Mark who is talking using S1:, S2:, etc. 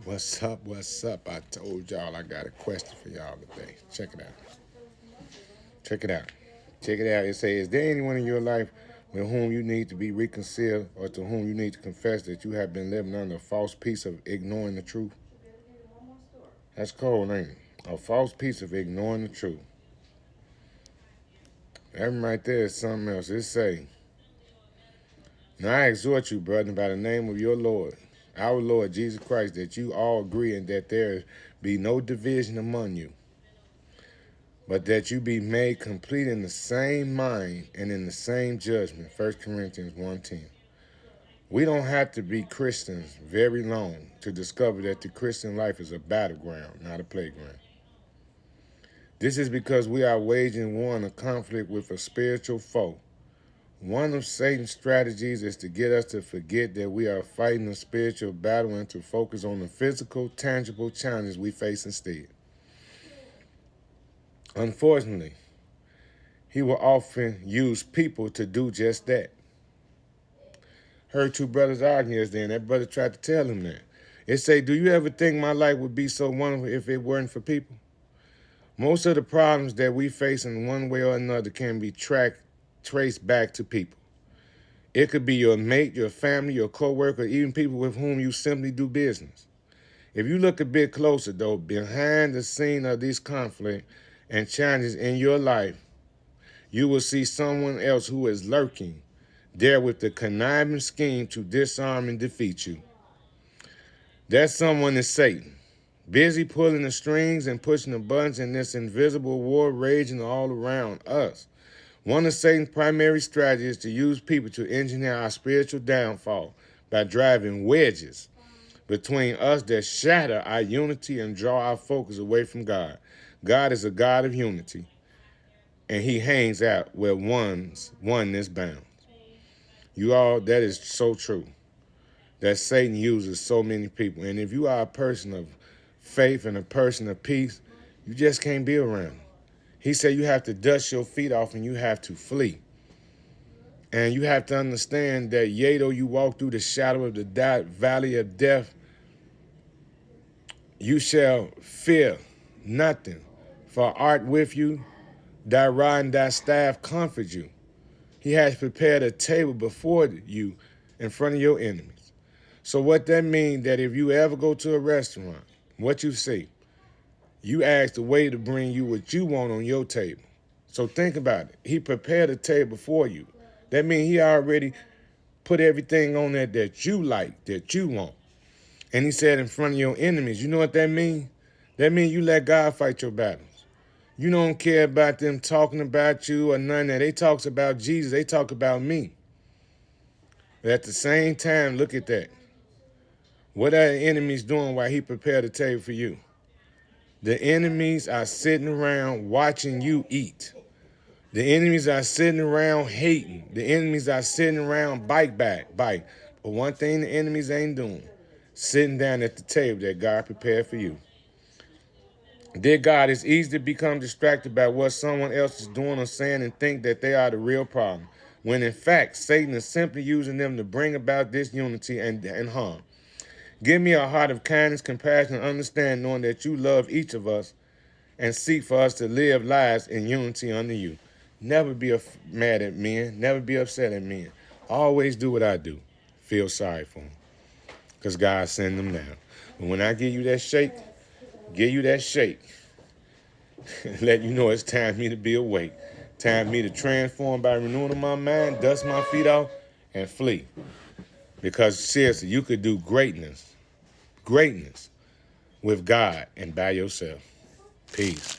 S1: What's up? What's up? I told y'all I got a question for y'all today. Check it out. Check it out. Check it out. It says, is there anyone in your life with whom you need to be reconciled or to whom you need to confess that you have been living under a false piece of ignoring the truth? That's cold, ain't it? A false piece of ignoring the truth. That one right there is something else. It say, now I exhort you, brethren, by the name of your Lord, our Lord Jesus Christ, that you all agree and that there be no division among you, but that you be made complete in the same mind and in the same judgment. 1 Corinthians 1:10. We don't have to be Christians very long to discover that the Christian life is a battleground, not a playground. This is because we are waging war in a conflict with a spiritual foe. One of Satan's strategies is to get us to forget that we are fighting a spiritual battle and to focus on the physical, tangible challenges we face instead. Unfortunately, he will often use people to do just that. Heard two brothers arguing yesterday, and that brother tried to tell him that. It say, do you ever think my life would be so wonderful if it weren't for people? Most of the problems that we face in one way or another can be traced back to people. It could be your mate, your family, your coworker, even people with whom you simply do business. If you look a bit closer, though, behind the scene of these conflicts and challenges in your life, you will see someone else who is lurking there with the conniving scheme to disarm and defeat you. That someone is Satan, busy pulling the strings and pushing the buttons in this invisible war raging all around us. One of Satan's primary strategies is to use people to engineer our spiritual downfall by driving wedges between us that shatter our unity and draw our focus away from God. God is a God of unity, and he hangs out where oneness bounds. You all, that is so true, that Satan uses so many people. And if you are a person of faith and a person of peace, you just can't be around him. He said you have to dust your feet off and you have to flee. And you have to understand that yea, though you walk through the shadow of the valley of death, you shall fear nothing. For art with you, thy rod and thy staff comfort you. He has prepared a table before you in front of your enemies. So what that means, that if you ever go to a restaurant, what you see, you ask the waiter to bring you what you want on your table. So think about it. He prepared a table for you. That means he already put everything on there that you like, that you want. And he said in front of your enemies. You know what that means? That means you let God fight your battles. You don't care about them talking about you or none of that. They talks about Jesus. They talk about me. But at the same time, look at that. What are the enemies doing while he prepared a table for you? The enemies are sitting around watching you eat. The enemies are sitting around hating. The enemies are sitting around bite. But one thing the enemies ain't doing, sitting down at the table that God prepared for you. Dear God, it's easy to become distracted by what someone else is doing or saying and think that they are the real problem, when in fact, Satan is simply using them to bring about disunity and harm. Give me a heart of kindness, compassion, and understanding, knowing that you love each of us and seek for us to live lives in unity under you. Never be mad at men. Never be upset at men. Always do what I do. Feel sorry for them, because God send them down. But when I give you that shake, let you know it's time for me to be awake. Time for me to transform by renewing my mind, dust my feet off, and flee. Because seriously, you could do greatness with God and by yourself. Peace.